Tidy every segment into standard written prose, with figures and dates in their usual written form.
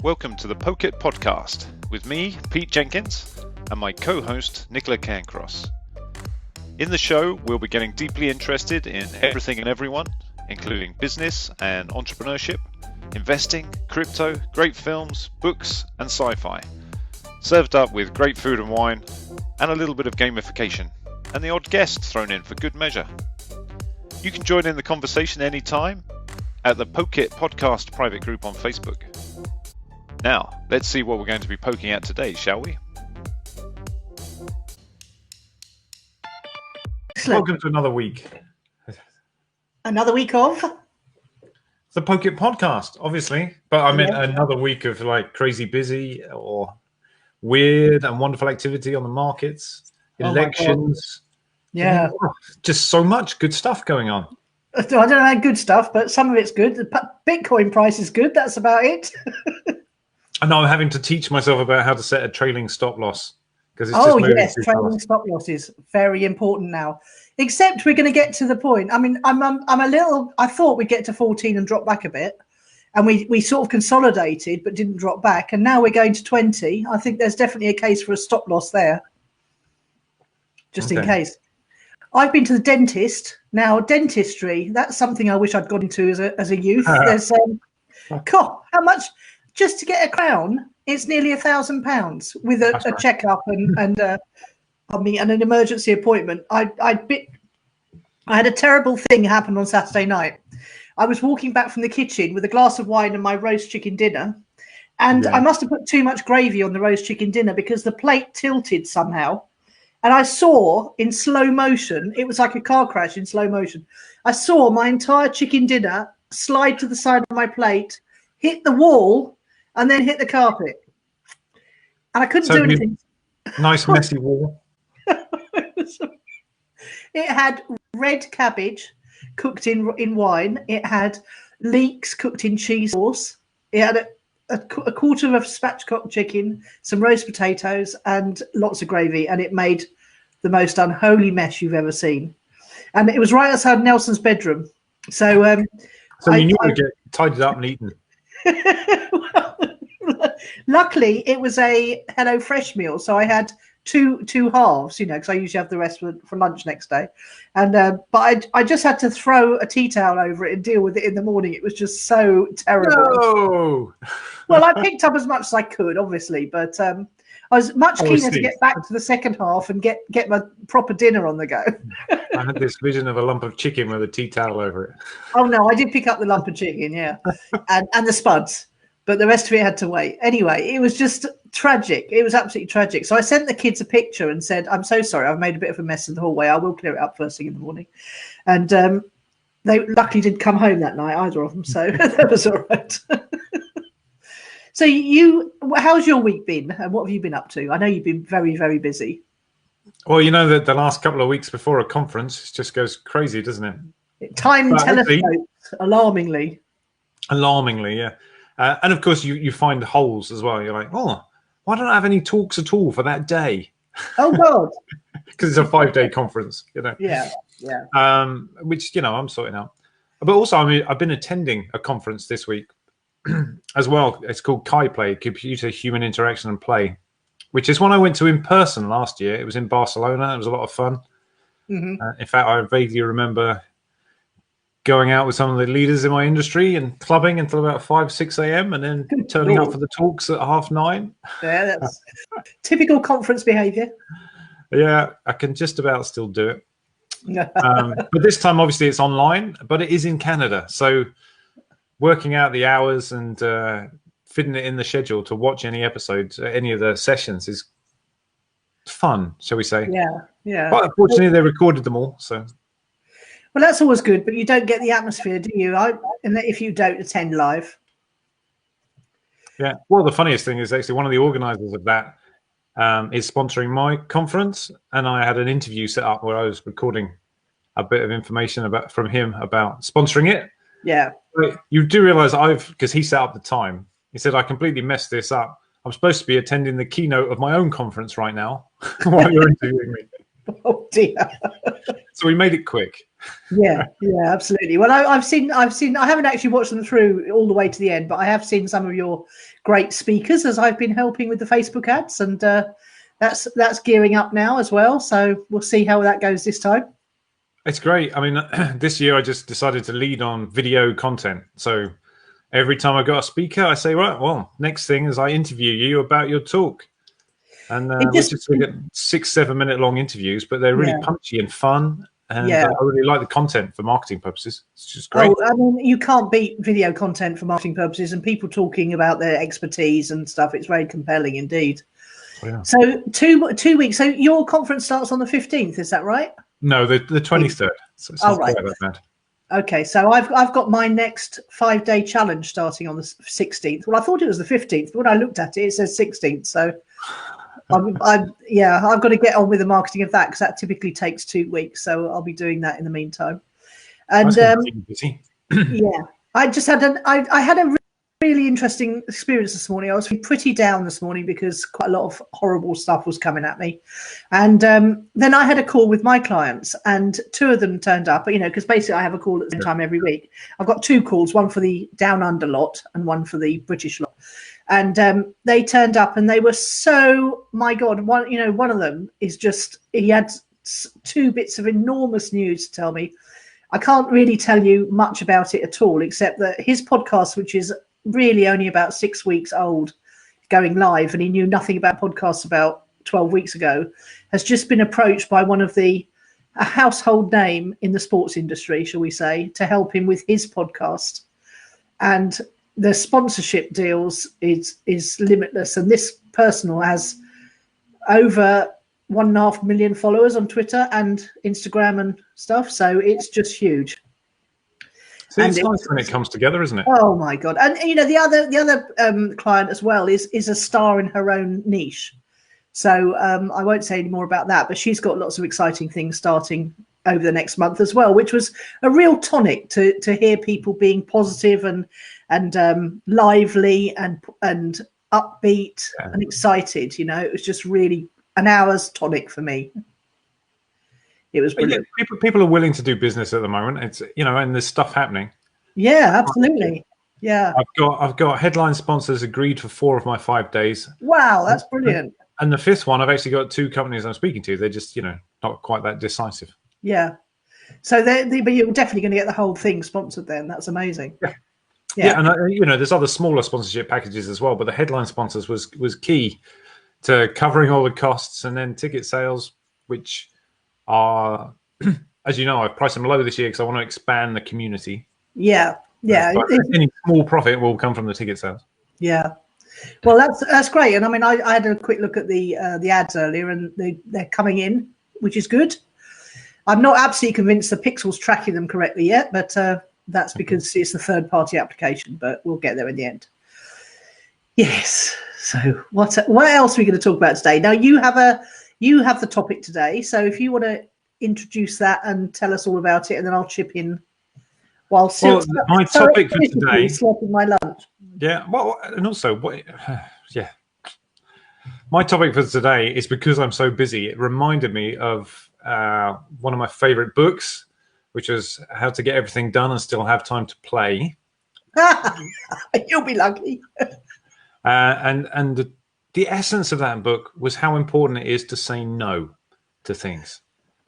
Welcome to the Poke It podcast with me, Pete Jenkins, and my co-host, Nicola Cairncross. In the show, we'll be getting deeply interested in everything and everyone, including business and entrepreneurship, investing, crypto, great films, books, and sci-fi, served up with great food and wine, and a little bit of gamification, and the odd guest thrown in for good measure. You can join in the conversation anytime at the Poke It podcast private group on Facebook. Now, let's see what we're going to be poking at today, shall we? Welcome to another week. Another week of? The Poke It podcast, obviously. But I meant another week of like crazy busy or weird and wonderful activity on the markets, elections. Yeah. Just so much good stuff going on. I don't know how good stuff, but some of it's good. The Bitcoin price is good. That's about it. I know I'm having to teach myself about how to set a trailing stop loss. Because it's just moving too trailing fast. stop loss is very important now. Except we're going to get to the point. I mean, I'm a little. I thought we'd get to 14 and drop back a bit, and we sort of consolidated but didn't drop back. And now we're going to 20. I think there's definitely a case for a stop loss there, just in case. I've been to the dentist. Now, dentistry, that's something I wish I'd got into as a youth. There's, God, how much, just to get a crown, it's nearly £1,000 with a checkup and an emergency appointment. I had a terrible thing happen on Saturday night. I was walking back from the kitchen with a glass of wine and my roast chicken dinner. And I must have put too much gravy on the roast chicken dinner because the plate tilted somehow. And I saw in slow motion, it was like a car crash in slow motion. I saw my entire chicken dinner slide to the side of my plate, hit the wall, and then hit the carpet. And I couldn't do anything. Nice messy wall. It had red cabbage cooked in wine. It had leeks cooked in cheese sauce. It had a quarter of spatchcock chicken, some roast potatoes, and lots of gravy. And it made the most unholy mess you've ever seen. And it was right outside Nelson's bedroom. So you knew to get tidied up and eaten. Luckily, it was a Hello Fresh meal, so I had two halves, because I usually have the rest for lunch next day. And but I just had to throw a tea towel over it and deal with it in the morning. It was just so terrible. No! Well, I picked up as much as I could, obviously, but I was much keener to get back to the second half and get my proper dinner on the go. I had this vision of a lump of chicken with a tea towel over it. Oh no, I did pick up the lump of chicken, yeah, and the spuds. But the rest of it had to wait. Anyway, it was just tragic. It was absolutely tragic. So I sent the kids a picture and said, I'm so sorry. I've made a bit of a mess in the hallway. I will clear it up first thing in the morning. And they luckily didn't come home that night, either of them. So that was all right. So how's your week been? And what have you been up to? I know you've been very, very busy. Well, the last couple of weeks before a conference, it just goes crazy, doesn't it? Time telescopes, alarmingly. Alarmingly, yeah. And of course, you find holes as well. You're like, oh, why don't I have any talks at all for that day? Oh God! Because it's a 5-day conference, Yeah. Which I'm sorting out. But also, I've been attending a conference this week as well. It's called Kai Play, Computer Human Interaction and Play, which is one I went to in person last year. It was in Barcelona. It was a lot of fun. Mm-hmm. In fact, I vaguely remember going out with some of the leaders in my industry and clubbing until about 5-6 a.m. and then turning up for the talks at 9:30. Yeah, that's typical conference behaviour. Yeah, I can just about still do it. But this time, obviously, it's online, but it is in Canada. So working out the hours and fitting it in the schedule to watch any episodes, any of the sessions is fun, shall we say. Yeah. But unfortunately, they recorded them all, so... Well, that's always good, but you don't get the atmosphere, do you? If you don't attend live. Yeah. Well, the funniest thing is actually one of the organisers of that is sponsoring my conference, and I had an interview set up where I was recording a bit of information from him about sponsoring it. Yeah. But you do realise because he set up the time. He said I completely messed this up. I'm supposed to be attending the keynote of my own conference right now while you're interviewing me. Oh dear. So we made it quick. Yeah, absolutely. Well, I've seen. I haven't actually watched them through all the way to the end, but I have seen some of your great speakers as I've been helping with the Facebook ads, and that's gearing up now as well. So we'll see how that goes this time. It's great. I mean, this year I just decided to lead on video content. So every time I got a speaker, I say, right, well, next thing is I interview you about your talk. And we just get 6-7 minute long interviews, but they're really punchy and fun. And I really like the content for marketing purposes. It's just great. Oh, I mean, you can't beat video content for marketing purposes and people talking about their expertise and stuff. It's very compelling indeed. Oh, yeah. So 2 weeks. So your conference starts on the 15th, is that right? No, the 23rd. So it's not quite that bad. Okay, so I've got my next 5-day challenge starting on the 16th. Well, I thought it was the 15th, but when I looked at it, it says 16th. So I've got to get on with the marketing of that because that typically takes 2 weeks. So I'll be doing that in the meantime. And yeah, I just had I had a really interesting experience this morning. I was pretty down this morning because quite a lot of horrible stuff was coming at me. And then I had a call with my clients and 2 of them turned up, because basically I have a call at the same time every week. I've got 2 calls, one for the down under lot and one for the British lot. And they turned up and they were so, my God, one of them is just, he had 2 bits of enormous news to tell me. I can't really tell you much about it at all, except that his podcast, which is really only about 6 weeks old, going live, and he knew nothing about podcasts about 12 weeks ago, has just been approached by one of a household name in the sports industry, shall we say, to help him with his podcast. And the sponsorship deals is limitless. And this person has over 1.5 million followers on Twitter and Instagram and stuff. So it's just huge. See, it's nice when it comes together, isn't it? Oh my God! And the other client as well is a star in her own niche. So I won't say any more about that, but she's got lots of exciting things starting over the next month as well, which was a real tonic to hear people being positive and lively and upbeat and excited. It was just really an hour's tonic for me. It was brilliant. People are willing to do business at the moment. It's and there's stuff happening. Yeah, absolutely. Yeah. I've got headline sponsors agreed for 4 of my 5 days. Wow, that's brilliant. And the 5th one, I've actually got 2 companies I'm speaking to. They're just not quite that decisive. Yeah. So but you're definitely going to get the whole thing sponsored then. That's amazing. Yeah, and there's other smaller sponsorship packages as well, but the headline sponsors was key to covering all the costs, and then ticket sales, which are, as you know, I've priced them low this year because I want to expand the community. Yeah. Any small profit will come from the ticket sales. Yeah. Well, that's great. And I mean, I had a quick look at the ads earlier, and they're coming in, which is good. I'm not absolutely convinced the Pixel's tracking them correctly yet, but that's because it's a third-party application. But we'll get there in the end. Yes. So what else are we going to talk about today? Now you have the topic today. So if you want to introduce that and tell us all about it, and then I'll chip in. My topic for today. Slopping my lunch. Yeah. Well, and also, my topic for today is because I'm so busy. It reminded me of one of my favorite books, which is How to Get Everything Done and Still Have Time to Play. You'll be lucky. And the essence of that book was how important it is to say no to things.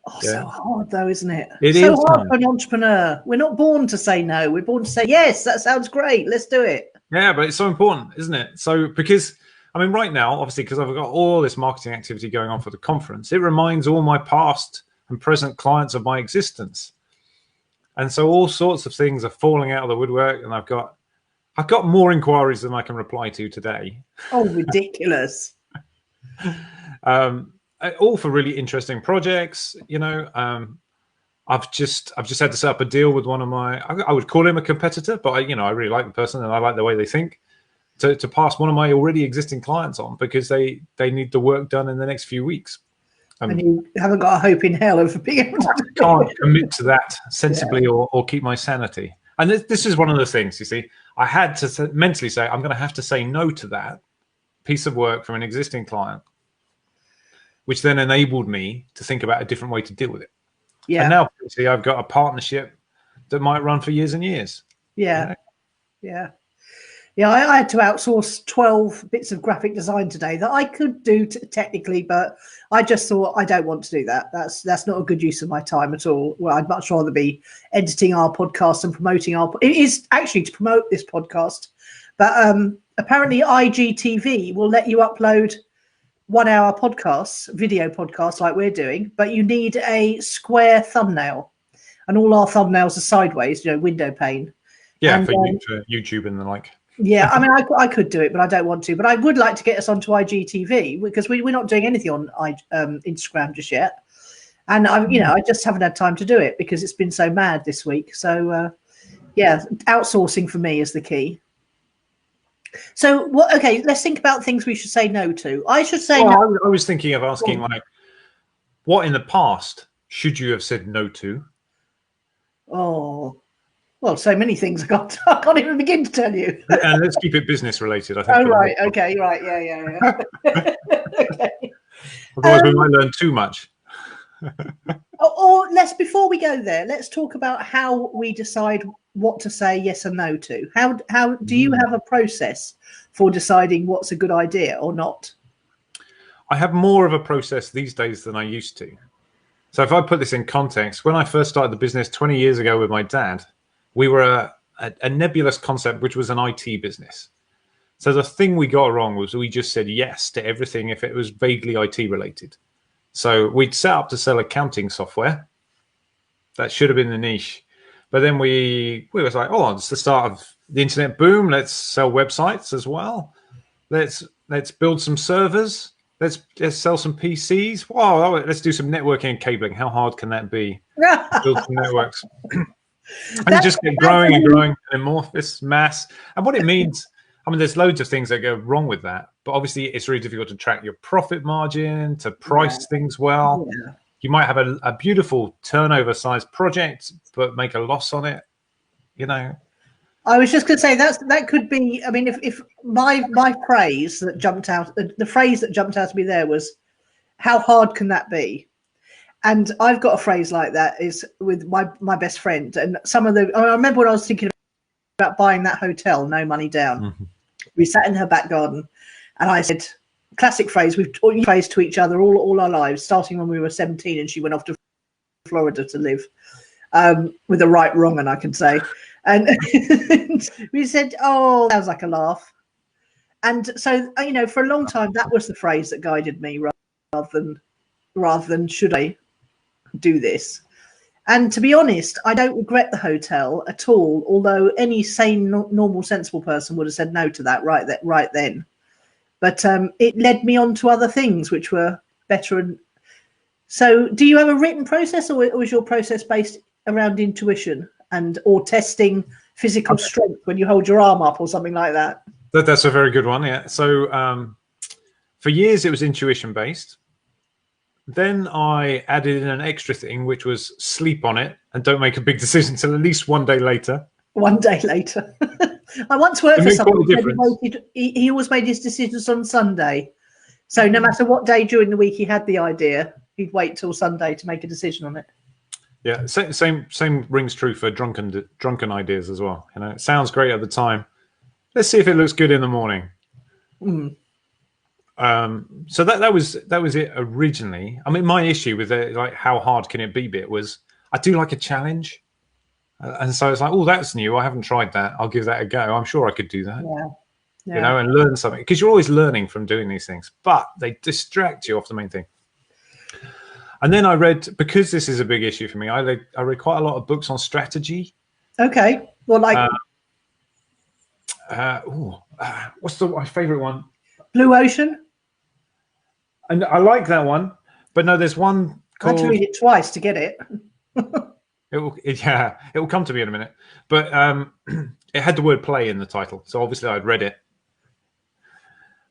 Oh, so hard though, isn't it? It's so hard for an entrepreneur. We're not born to say no. We're born to say, yes, that sounds great. Let's do it. Yeah, but it's so important, isn't it? So because, I mean, right now, obviously, because I've got all this marketing activity going on for the conference, it reminds all my past and present clients of my existence. And so all sorts of things are falling out of the woodwork, and I've got more inquiries than I can reply to today. Oh, ridiculous. All for really interesting projects. I've just had to set up a deal with one of my, I would call him a competitor, but I really like the person and I like the way they think, to pass one of my already existing clients on because they need the work done in the next few weeks. And you haven't got a hope in hell of being able to can't commit to that sensibly or keep my sanity. And this is one of the things, you see, I had to mentally say, I'm going to have to say no to that piece of work from an existing client, which then enabled me to think about a different way to deal with it. Yeah. And now see, I've got a partnership that might run for years and years. Yeah. You know? Yeah. Yeah, I had to outsource 12 bits of graphic design today that I could do technically, but I just thought I don't want to do that. That's not a good use of my time at all. Well, I'd much rather be editing our podcast and promoting it is actually to promote this podcast, but apparently IGTV will let you upload 1 hour podcasts, video podcasts like we're doing, but you need a square thumbnail, and all our thumbnails are sideways, window pane. Yeah, and, for YouTube and the like. Yeah, I mean, I could do it, but I don't want to. But I would like to get us onto IGTV because we're not doing anything on Instagram just yet. And I just haven't had time to do it because it's been so mad this week. So yeah, outsourcing for me is the key. So okay, let's think about things we should say no to. I should say no. I was thinking of asking what in the past should you have said no to? Oh. Well, so many things I can't even begin to tell you. And let's keep it business related. I think. Oh, right. Okay. Right. Yeah. Okay. Otherwise, we might learn too much. Or before we go there, let's talk about how we decide what to say yes and no to. How do you have a process for deciding what's a good idea or not? I have more of a process these days than I used to. So if I put this in context, when I first started the business 20 years ago with my dad, we were a nebulous concept, which was an IT business. So the thing we got wrong was we just said yes to everything if it was vaguely IT related. So we'd set up to sell accounting software. That should have been the niche. But then we was like, oh, it's the start of the internet boom. Let's sell websites as well. Let's build some servers. Let's sell some PCs. Wow, let's do some networking and cabling. How hard can that be? Build some networks. And you just get growing and growing, an amorphous mass. And what it means, I mean, there's loads of things that go wrong with that. But obviously, it's really difficult to track your profit margin, to price things well. Yeah. You might have a beautiful turnover-sized project, but make a loss on it. I was just going to say that could be. I mean, if my phrase that jumped out, the phrase that jumped out to me there was, "How hard can that be?" And I've got a phrase like that is with my best friend. And I remember when I was thinking about buying that hotel, no money down. Mm-hmm. We sat in her back garden, and I said, classic phrase, we've used phrase to each other all our lives, starting when we were 17, and she went off to Florida to live with a right wrong, and I can say. And we said, oh, that was like a laugh. And so, for a long time, that was the phrase that guided me rather than should I do this. And to be honest, I don't regret the hotel at all, although any sane, normal, sensible person would have said no to that right then. But it led me on to other things which were better. So do you have a written process, or was your process based around intuition or testing physical strength when you hold your arm up or something like that? That's a very good one, yeah. So for years, it was intuition based. Then I added in an extra thing, which was sleep on it and don't make a big decision until at least 1 day later. 1 day later. I once worked for someone he always made his decisions on Sunday. So no matter what day during the week he had the idea, he'd wait till Sunday to make a decision on it. Yeah, same rings true for drunken ideas as well. It sounds great at the time. Let's see if it looks good in the morning. Mm. So that was it originally. I mean, my issue with it, like how hard can it be bit, was I do like a challenge, and so it's like, oh, that's new. I haven't tried that. I'll give that a go. I'm sure I could do that. Yeah. And learn something, because you're always learning from doing these things, but they distract you off the main thing. And then I read, because this is a big issue for me, I read quite a lot of books on strategy. Okay, well, like what's my favorite one? Blue Ocean. And I like that one, but no, there's one called... I had to read it twice to get it. It will come to me in a minute. But it had the word play in the title, so obviously I'd read it.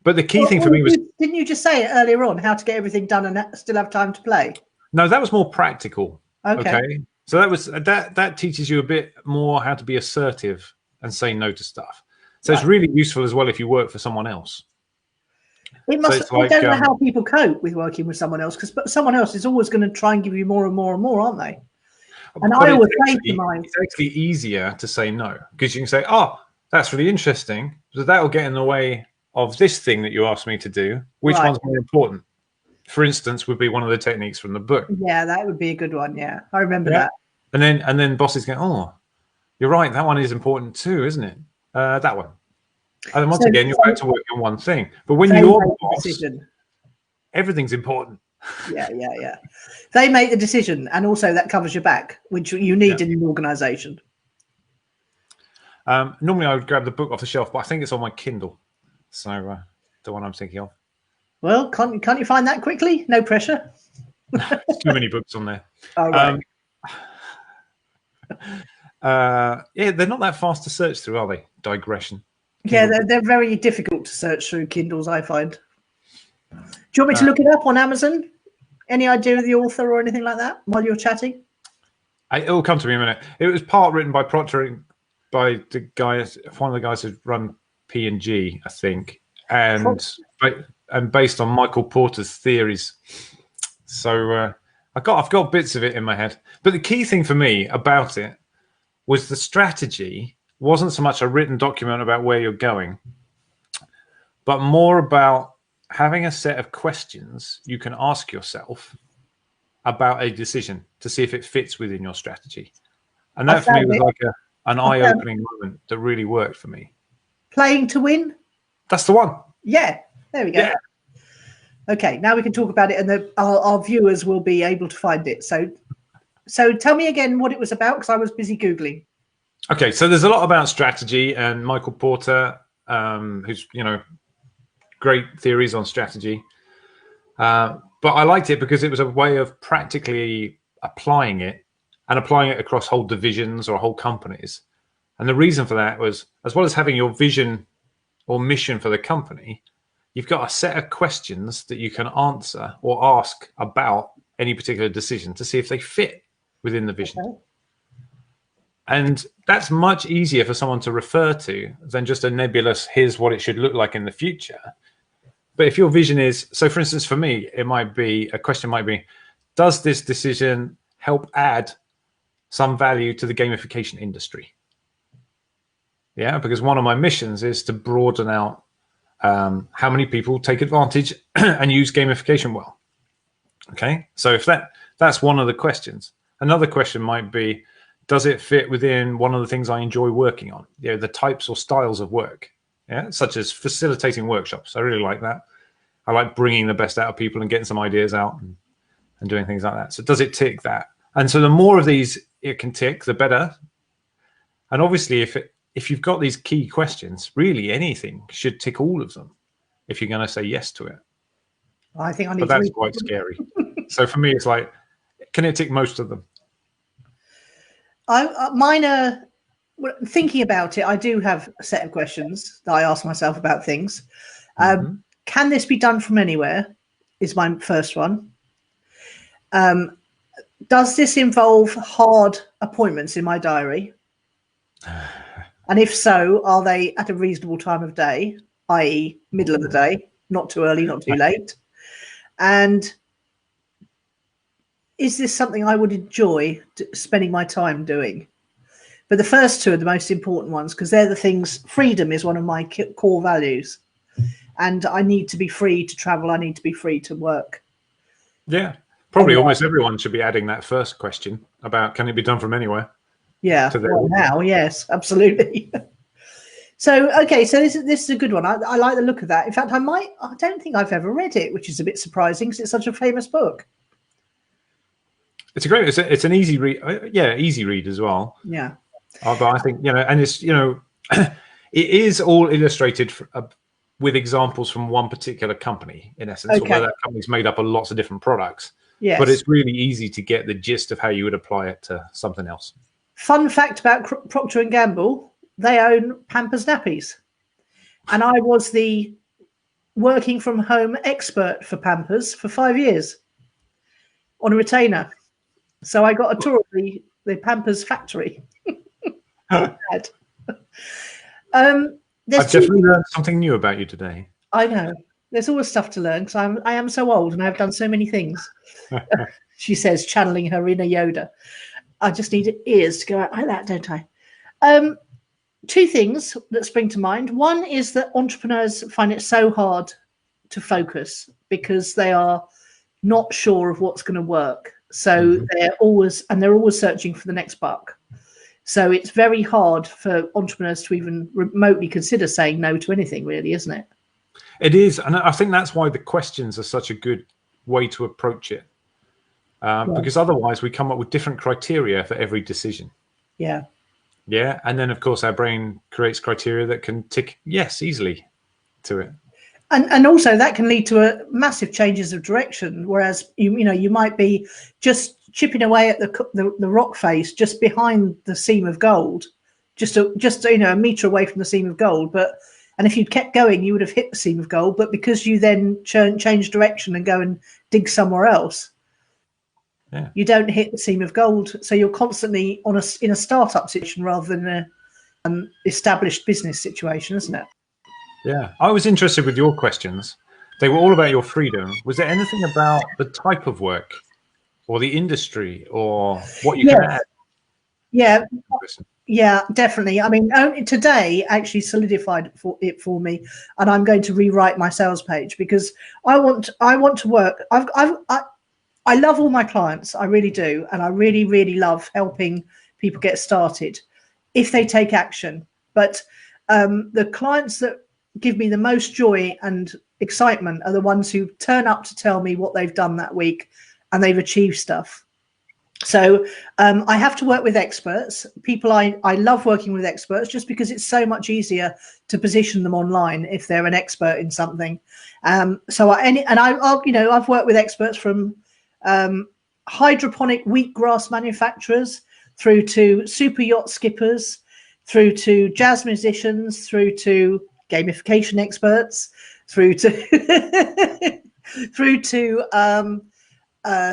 But the key thing for me was... Didn't you just say it earlier on, how to get everything done and still have time to play? No, that was more practical. Okay. So that teaches you a bit more how to be assertive and say no to stuff. So It's really useful as well if you work for someone else. It must. I don't know how people cope with working with someone else, because someone else is always going to try and give you more and more and more, aren't they? And I always say to mine, it's actually easier to say no, because you can say, "Oh, that's really interesting," so that will get in the way of this thing that you asked me to do. Which one's more important? For instance, would be one of the techniques from the book. Yeah, that would be a good one. Yeah, I remember that. And then bosses go, "Oh, you're right. That one is important too, isn't it? That one." And then once again, you're back to work on one thing. But when you're the boss, everything's important. Yeah. They make the decision, and also that covers your back, which you need in an organisation. Normally, I would grab the book off the shelf, but I think it's on my Kindle. So the one I'm thinking of. Well, can't you find that quickly? No pressure. Too many books on there. Oh, right. Yeah, they're not that fast to search through, are they? Digression. Yeah, they're very difficult to search through Kindles, I find. Do you want me to look it up on Amazon? Any idea of the author or anything like that while you're chatting? It'll come to me in a minute. It was part written by Procter, by the guys, one of the guys who run P&G, I think, and based on Michael Porter's theories. So I've got bits of it in my head. But the key thing for me about it was the strategy wasn't so much a written document about where you're going, but more about having a set of questions you can ask yourself about a decision to see if it fits within your strategy. And that for me was like an eye-opening moment that really worked for me. Playing to win? That's the one. Yeah, there we go. Yeah. Okay, now we can talk about it, and our viewers will be able to find it. So tell me again what it was about, because I was busy Googling. Okay, so there's a lot about strategy, and Michael Porter, who's, great theories on strategy. But I liked it because it was a way of practically applying it across whole divisions or whole companies. And the reason for that was, as well as having your vision or mission for the company, you've got a set of questions that you can answer or ask about any particular decision to see if they fit within the vision. Okay. And that's much easier for someone to refer to than just a nebulous, here's what it should look like in the future. But if your vision is, so for instance, for me, a question might be, does this decision help add some value to the gamification industry? Yeah, because one of my missions is to broaden out how many people take advantage and use gamification well. Okay, so if that's one of the questions. Another question might be, does it fit within one of the things I enjoy working on? The types or styles of work, such as facilitating workshops. I really like that. I like bringing the best out of people and getting some ideas out and doing things like that. So does it tick that? And so the more of these it can tick, the better. And obviously, if you've got these key questions, really anything should tick all of them if you're going to say yes to it. I think I need but that's quite scary. So for me, it's like, can it tick most of them? Mine are, thinking about it, I do have a set of questions that I ask myself about things. Can this be done from anywhere is my first one. Does this involve hard appointments in my diary? And if so, are they at a reasonable time of day, i.e. middle of the day, not too early, not too late? And is this something I would enjoy spending my time doing? But the first two are the most important ones, because they're the things. Freedom is one of my core values. And I need to be free to travel. I need to be free to work. Yeah, probably almost everyone should be adding that first question about, can it be done from anywhere? Yeah, well, now, yes, absolutely. So, okay, so this is a good one. I like the look of that. In fact, I don't think I've ever read it, which is a bit surprising because it's such a famous book. It's it's an easy read. Easy read as well. Yeah. But I think, and it's, it is all illustrated with examples from one particular company, in essence, where that company's made up of lots of different products. Yes. But it's really easy to get the gist of how you would apply it to something else. Fun fact about Procter & Gamble, they own Pampers nappies. And I was the working from home expert for Pampers for 5 years on a retainer. So I got a tour of the Pampers factory. I've definitely learned something new about you today. I know. There's always stuff to learn because I am so old and I've done so many things. She says, channeling her inner Yoda. I just need ears to go out like that, don't I? Two things that spring to mind. One is that entrepreneurs find it so hard to focus because they are not sure of what's going to work. So they're always searching for the next buck. So it's very hard for entrepreneurs to even remotely consider saying no to anything, really, isn't it? It is. And I think that's why the questions are such a good way to approach it. Because otherwise we come up with different criteria for every decision. Yeah. Yeah. And then, of course, our brain creates criteria that can tick yes easily to it. And also that can lead to massive changes of direction. Whereas, you might be just chipping away at the rock face just behind the seam of gold, just a meter away from the seam of gold. And if you'd kept going, you would have hit the seam of gold. But because you then change direction and go and dig somewhere else, you don't hit the seam of gold. So you're constantly in a startup situation rather than an established business situation, isn't it? Yeah, I was interested with your questions. They were all about your freedom. Was there anything about the type of work or the industry or what you can add? Yeah, definitely. I mean, today actually solidified it for me, and I'm going to rewrite my sales page because I want to work. I love all my clients, I really do, and I really, really love helping people get started if they take action. But the clients that give me the most joy and excitement are the ones who turn up to tell me what they've done that week and they've achieved stuff. So I have to work with experts. I love working with experts just because it's so much easier to position them online if they're an expert in something. I've worked with experts from hydroponic wheatgrass manufacturers through to super yacht skippers, through to jazz musicians, through to gamification experts, through to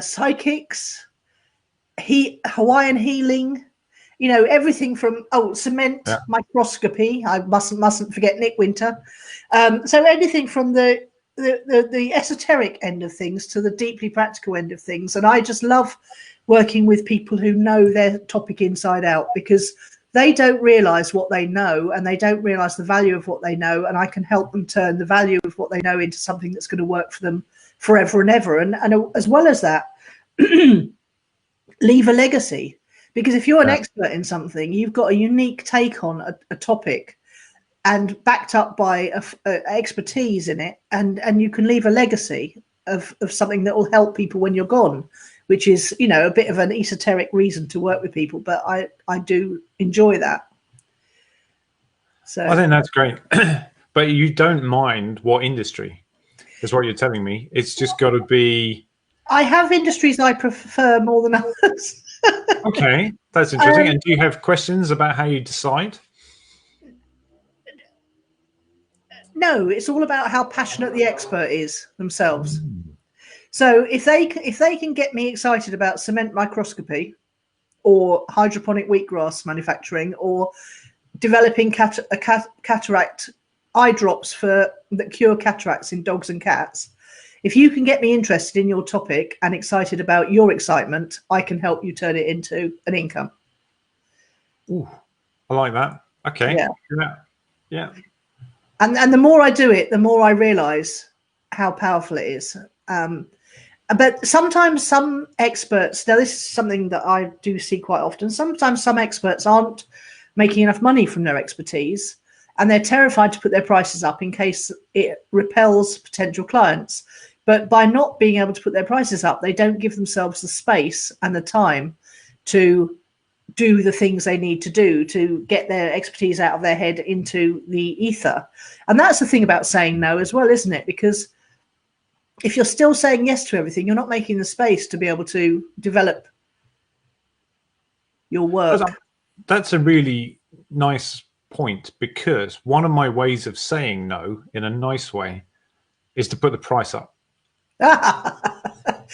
psychics, Hawaiian healing, everything from cement microscopy. I mustn't forget Nick Winter. So anything from the esoteric end of things to the deeply practical end of things. And I just love working with people who know their topic inside out because they don't realize what they know and they don't realize the value of what they know. And I can help them turn the value of what they know into something that's going to work for them forever and ever. And as well as that, leave a legacy. Because if you're an expert in something, you've got a unique take on a topic and backed up by expertise in it. And you can leave a legacy of something that will help people when you're gone, which is, a bit of an esoteric reason to work with people. But I do enjoy that. So I think that's great. But you don't mind what industry is what you're telling me. It's just got to be. I have industries I prefer more than others. Okay, that's interesting. And do you have questions about how you decide? No, it's all about how passionate the expert is themselves. So if they can get me excited about cement microscopy or hydroponic wheatgrass manufacturing or developing cataract eye drops that cure cataracts in dogs and cats, if you can get me interested in your topic and excited about your excitement, I can help you turn it into an income. Ooh, I like that. Okay. Yeah. And the more I do it, the more I realize how powerful it is. But sometimes some experts, now this is something that I do see quite often, sometimes some experts aren't making enough money from their expertise and they're terrified to put their prices up in case it repels potential clients. But by not being able to put their prices up, they don't give themselves the space and the time to do the things they need to do to get their expertise out of their head into the ether. And that's the thing about saying no as well, isn't it? Because if you're still saying yes to everything, you're not making the space to be able to develop your work. That's a really nice point, because one of my ways of saying no in a nice way is to put the price up.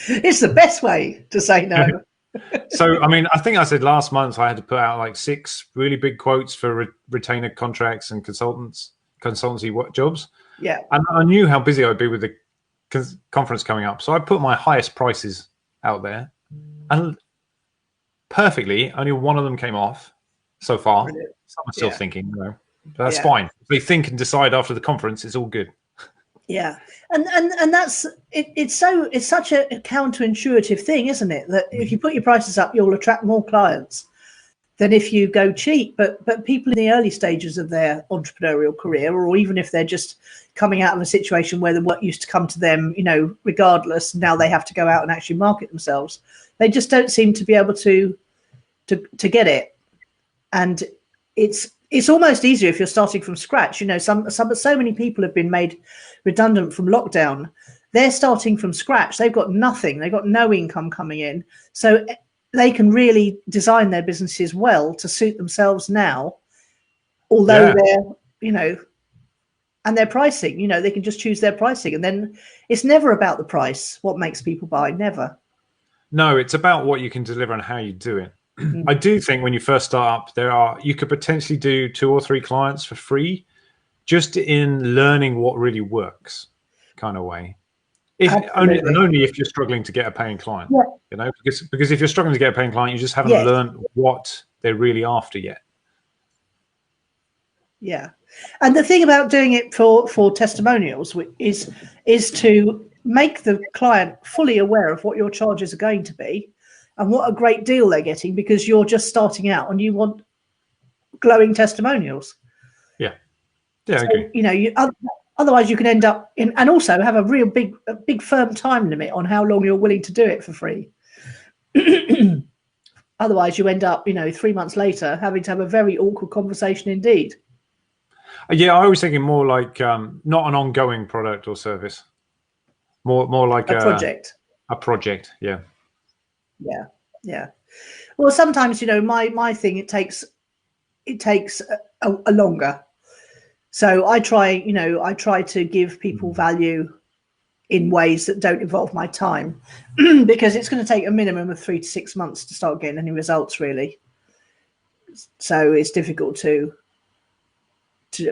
It's the best way to say no. So, I mean, I think I said last month I had to put out like 6 really big quotes for retainer contracts and consultancy jobs. Yeah. And I knew how busy I'd be with the conference coming up. So I put my highest prices out there, and perfectly, only one of them came off so far. Brilliant. Some are still thinking, that's fine. If they think and decide after the conference, it's all good. Yeah, and that's it. It's such a counterintuitive thing, isn't it? That if you put your prices up, you'll attract more clients than if you go cheap. But people in the early stages of their entrepreneurial career, or even if they're just coming out of a situation where the work used to come to them, regardless, now they have to go out and actually market themselves. They just don't seem to be able to get it, and it's almost easier if you're starting from scratch. So many people have been made redundant from lockdown. They're starting from scratch. They've got nothing. They've got no income coming in. So they can really design their businesses well to suit themselves now, although they're, and their pricing, they can just choose their pricing. And then it's never about the price, what makes people buy, never. No, it's about what you can deliver and how you do it. I do think when you first start up, you could potentially do 2 or 3 clients for free, just in learning what really works, kind of way. Only if you're struggling to get a paying client, because if you're struggling to get a paying client, you just haven't learned what they're really after yet. Yeah, and the thing about doing it for testimonials is to make the client fully aware of what your charges are going to be. And what a great deal they're getting, because you're just starting out and you want glowing testimonials. Yeah, I agree. Otherwise you can end up in, and also have a big firm time limit on how long you're willing to do it for free. Otherwise you end up, 3 months later having to have a very awkward conversation indeed. Yeah, I was thinking more like not an ongoing product or service, more like a project. A project, yeah. Yeah. Well, sometimes, my thing, it takes a longer. So I try to give people value in ways that don't involve my time, because it's going to take a minimum of 3 to 6 months to start getting any results, really. So it's difficult to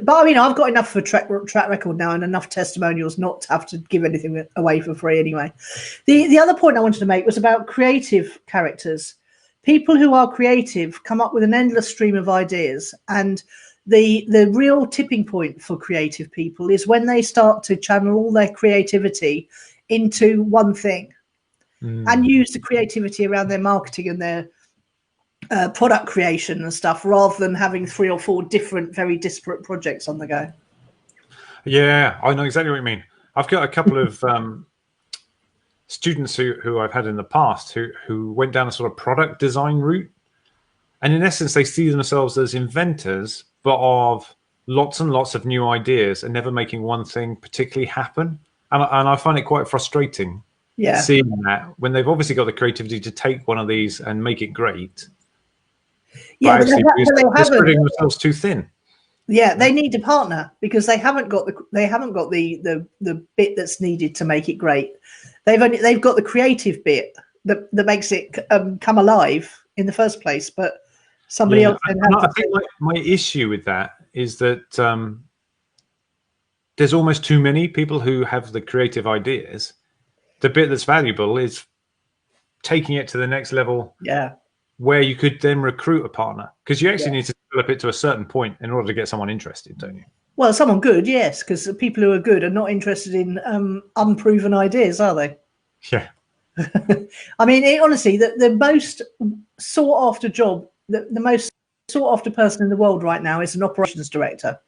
but I've got enough of a track record now and enough testimonials not to have to give anything away for free anyway. The other point I wanted to make was about creative characters. People who are creative come up with an endless stream of ideas, and the real tipping point for creative people is when they start to channel all their creativity into one thing and use the creativity around their marketing and their product creation and stuff, rather than having 3 or 4 different, very disparate projects on the go. Yeah, I know exactly what you mean. I've got a couple of students who I've had in the past who went down a sort of product design route. And in essence, they see themselves as inventors, but of lots and lots of new ideas and never making one thing particularly happen. And I find it quite frustrating seeing that, when they've obviously got the creativity to take one of these and make it great. Yeah, but they're spreading themselves too thin. Yeah, they need a partner, because they haven't got the bit that's needed to make it great. They've got the creative bit that makes it come alive in the first place, but somebody else. I think my issue with that is that there's almost too many people who have the creative ideas. The bit that's valuable is taking it to the next level. Yeah. Where you could then recruit a partner, because you actually need to develop it to a certain point in order to get someone interested, don't you? Well, someone good, yes, because people who are good are not interested in unproven ideas, are they? Yeah. Honestly, the most sought after job, the most sought after person in the world right now is an operations director.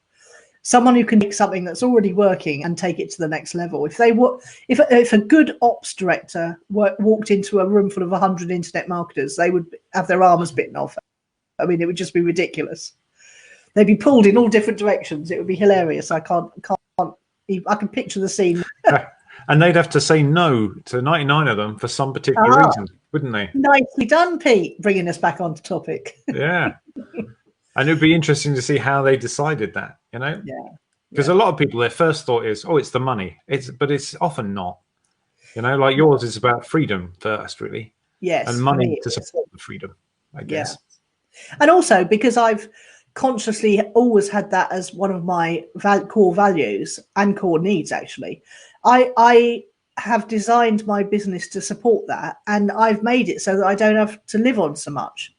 Someone who can take something that's already working and take it to the next level. If a good ops director walked into a room full of 100 internet marketers, they would have their arms bitten off. It would just be ridiculous. They'd be pulled in all different directions. It would be hilarious. I can picture the scene. And they'd have to say no to 99 of them for some particular reason, wouldn't they? Nicely done, Pete, bringing us back onto topic. Yeah. And it would be interesting to see how they decided that, Yeah. Because a lot of people, their first thought is, it's the money. But it's often not. Like yours is about freedom first, really. Yes. And money to support the freedom, I guess. Yeah. And also because I've consciously always had that as one of my core values and core needs. Actually, I have designed my business to support that, and I've made it so that I don't have to live on so much,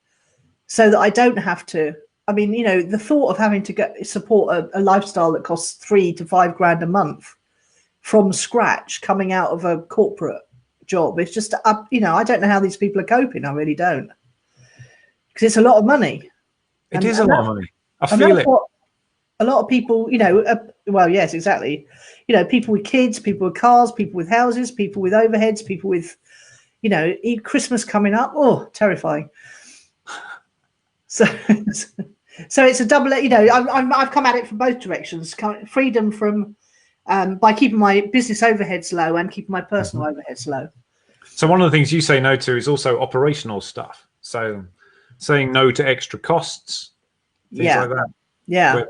so that I don't have to. I mean, you know, the thought of having to support a lifestyle that costs 3 to 5 grand a month from scratch, coming out of a corporate job, it's just, you know, I don't know how these people are coping. I really don't, because it's a lot of money. It is a lot of money. I feel it. A lot of people, you know, well, yes, exactly. You know, people with kids, people with cars, people with houses, people with overheads, people with, you know, Christmas coming up. Oh, terrifying. So it's a double, you know, I've come at it from both directions. Freedom from, by keeping my business overheads low and keeping my personal overheads low. So one of the things you say no to is also operational stuff. So saying no to extra costs, things like that. Yeah.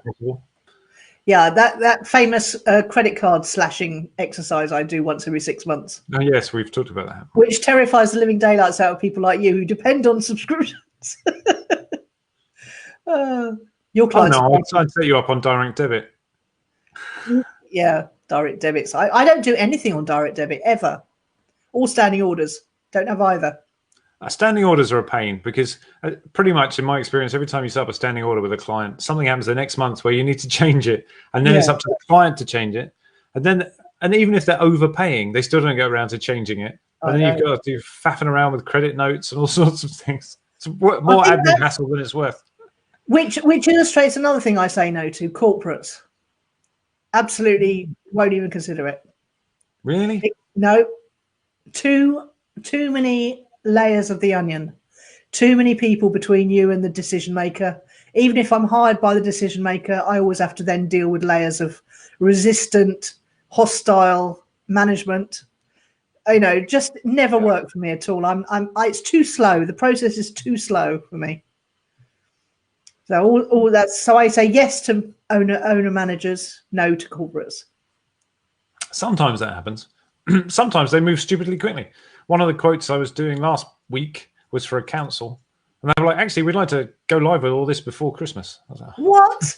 Yeah, that famous credit card slashing exercise I do once every 6 months. Oh, yes, we've talked about that. Which terrifies the living daylights out of people like you who depend on subscriptions. Your clients. Oh, no, I'd set you up on direct debit. Yeah, direct debits. I don't do anything on direct debit ever. All standing orders. Don't have either. Standing orders are a pain because pretty much in my experience, every time you set up a standing order with a client, something happens the next month where you need to change it, and then it's up to the client to change it, and even if they're overpaying, they still don't get around to changing it, and then you've got to do faffing around with credit notes and all sorts of things. It's more admin hassle than it's worth. Which illustrates another thing I say no to: corporates. Absolutely won't even consider it. Really? No. Too many layers of the onion, too many people between you and the decision maker. Even if I'm hired by the decision maker, I always have to then deal with layers of resistant, hostile management. You know, just never worked for me at all. It's too slow. The process is too slow for me. So all that's, so I say yes to owner managers, no to corporates. Sometimes that happens. Sometimes they move stupidly quickly. One of the quotes I was doing last week was for a council, and they were like, actually, we'd like to go live with all this before Christmas. I was like, what?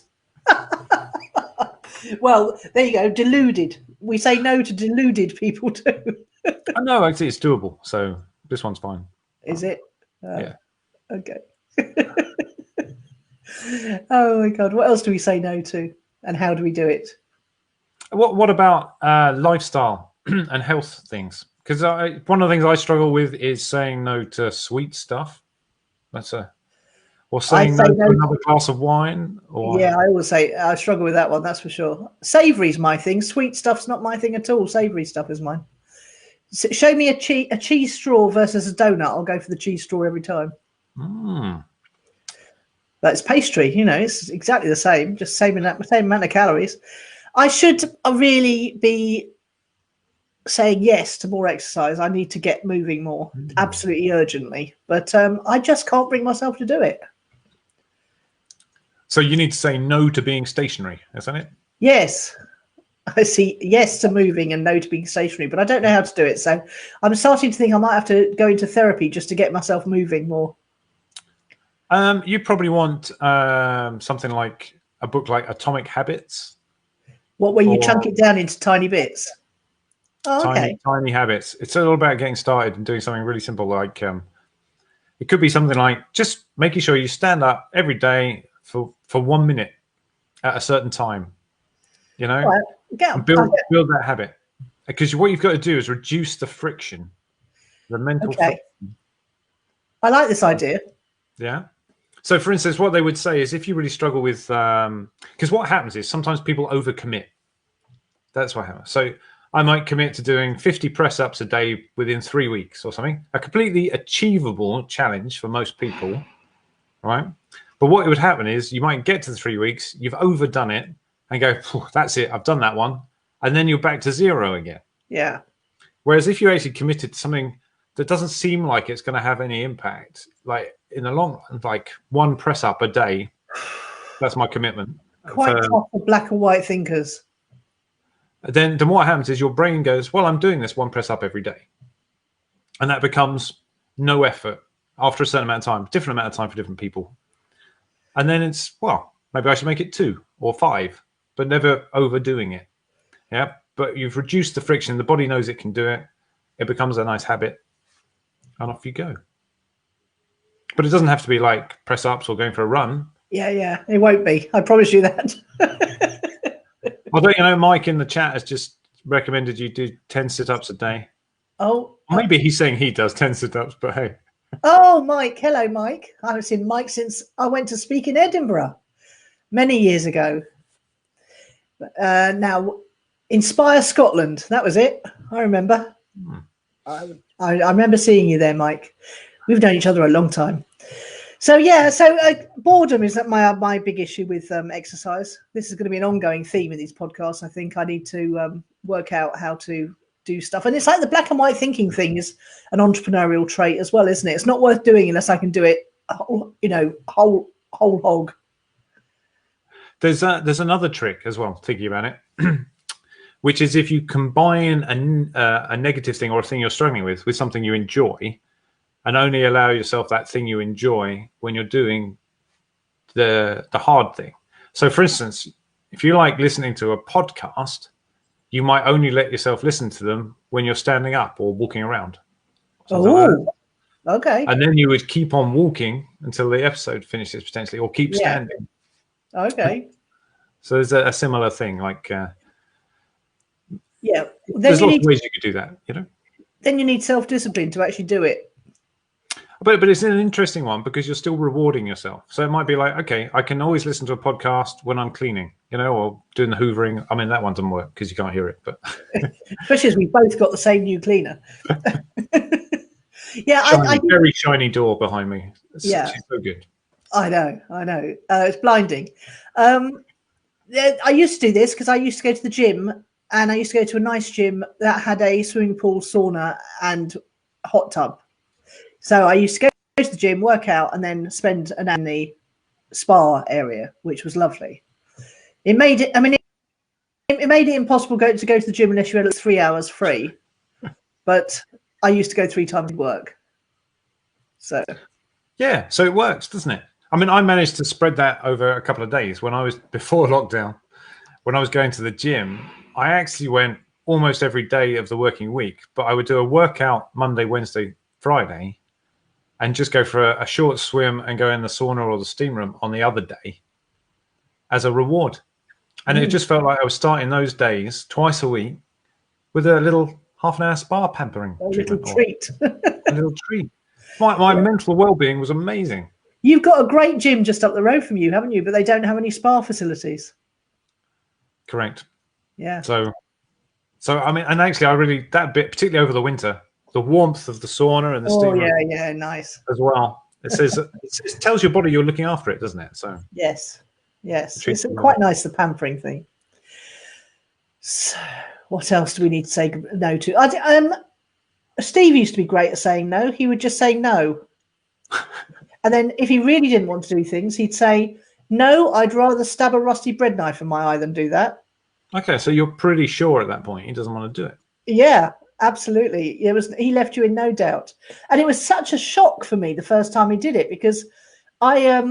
Well, there you go. Deluded. We say no to deluded people too. No, actually, it's doable. So this one's fine. Is it? Yeah. Okay. Oh my God. What else do we say no to? And how do we do it? What about lifestyle and health things? Because one of the things I struggle with is saying no to sweet stuff. Or saying no to another glass of wine. Or yeah, I always say I struggle with that one. That's for sure. Savoury's my thing. Sweet stuff's not my thing at all. Savoury stuff is mine. So show me a cheese straw versus a donut. I'll go for the cheese straw every time. That's pastry. You know, it's exactly the same. Just same amount of calories. I should really be saying yes to more exercise. I need to get moving more, absolutely urgently. But I just can't bring myself to do it. So you need to say no to being stationary, isn't it? Yes. I see yes to moving and no to being stationary, but I don't know how to do it. So I'm starting to think I might have to go into therapy just to get myself moving more. You probably want something like a book like Atomic Habits. What, where you chunk it down into tiny bits? Oh, okay. Tiny habits. It's all about getting started and doing something really simple. Like it could be something like just making sure you stand up every day for 1 minute at a certain time. You know, right. build that habit, because what you've got to do is reduce the friction, the mental friction. I like this idea. Yeah. So, for instance, what they would say is if you really struggle with, because what happens is sometimes people overcommit. That's what happens. So I might commit to doing 50 press-ups a day within 3 weeks or something, a completely achievable challenge for most people, right? But what would happen is you might get to the 3 weeks, you've overdone it, and go, that's it, I've done that one. And then you're back to zero again. Yeah. Whereas if you actually committed to something that doesn't seem like it's going to have any impact, like in the long run, like 1 press up a day, that's my commitment. Quite tough for black and white thinkers. Then what happens is your brain goes, well, I'm doing this 1 press up every day. And that becomes no effort after a certain amount of time, different amount of time for different people. And then it's, well, Maybe I should make it 2 or 5, but never overdoing it. Yeah. But you've reduced the friction. The body knows it can do it. It becomes a nice habit, and off you go. But it doesn't have to be like press ups or going for a run. Yeah, it won't be. I promise you that. Although, Mike in the chat has just recommended you do 10 sit-ups a day. Oh, maybe he's saying he does 10 sit-ups, but hey. Oh, Mike. Hello, Mike. I haven't seen Mike since I went to speak in Edinburgh many years ago. Now, Inspire Scotland. That was it. I remember. I remember seeing you there, Mike. We've known each other a long time. So, yeah, boredom is my big issue with exercise. This is going to be an ongoing theme in these podcasts. I think I need to work out how to do stuff. And it's like the black and white thinking thing is an entrepreneurial trait as well, isn't it? It's not worth doing unless I can do it, whole hog. There's another trick as well, thinking about it, which is if you combine a negative thing or a thing you're struggling with something you enjoy, and only allow yourself that thing you enjoy when you're doing the hard thing. So, for instance, if you like listening to a podcast, you might only let yourself listen to them when you're standing up or walking around. Oh, okay. And then you would keep on walking until the episode finishes potentially, or keep standing. Okay. So there's a similar thing, like There's lots of ways you could do that, Then you need self-discipline to actually do it. But it's an interesting one because you're still rewarding yourself. So it might be like, okay, I can always listen to a podcast when I'm cleaning, or doing the hoovering. I mean, that one doesn't work because you can't hear it. But especially as we both got the same new cleaner. Very shiny door behind me. She's so good. I know. It's blinding. I used to do this because I used to go to the gym, and I used to go to a nice gym that had a swimming pool, sauna, and hot tub. So I used to go to the gym, work out, and then spend an hour in the spa area, which was lovely. It made it. I mean, it made it impossible to go to the gym unless you had 3 hours free. But I used to go 3 times a work. So so it works, doesn't it? I mean, I managed to spread that over a couple of days when I was before lockdown. When I was going to the gym, I actually went almost every day of the working week, but I would do a workout Monday, Wednesday, Friday, and just go for a short swim and go in the sauna or the steam room on the other day as a reward. And it just felt like I was starting those days twice a week with a little half-an-hour spa pampering. A little treat. A little treat. My mental well-being was amazing. You've got a great gym just up the road from you, haven't you? But they don't have any spa facilities. Correct. Yeah. So I mean, and actually, I really, that bit, particularly over the winter, the warmth of the sauna and the steam room, nice as well. It says it tells your body you're looking after it, doesn't it? So yes, it's quite nice, the pampering thing. So, what else do we need to say no to? Steve used to be great at saying no. He would just say no, and then if he really didn't want to do things, he'd say, "No, I'd rather stab a rusty bread knife in my eye than do that." Okay, so you're pretty sure at that point he doesn't want to do it. Yeah. Absolutely. He left you in no doubt. And it was such a shock for me the first time he did it, because I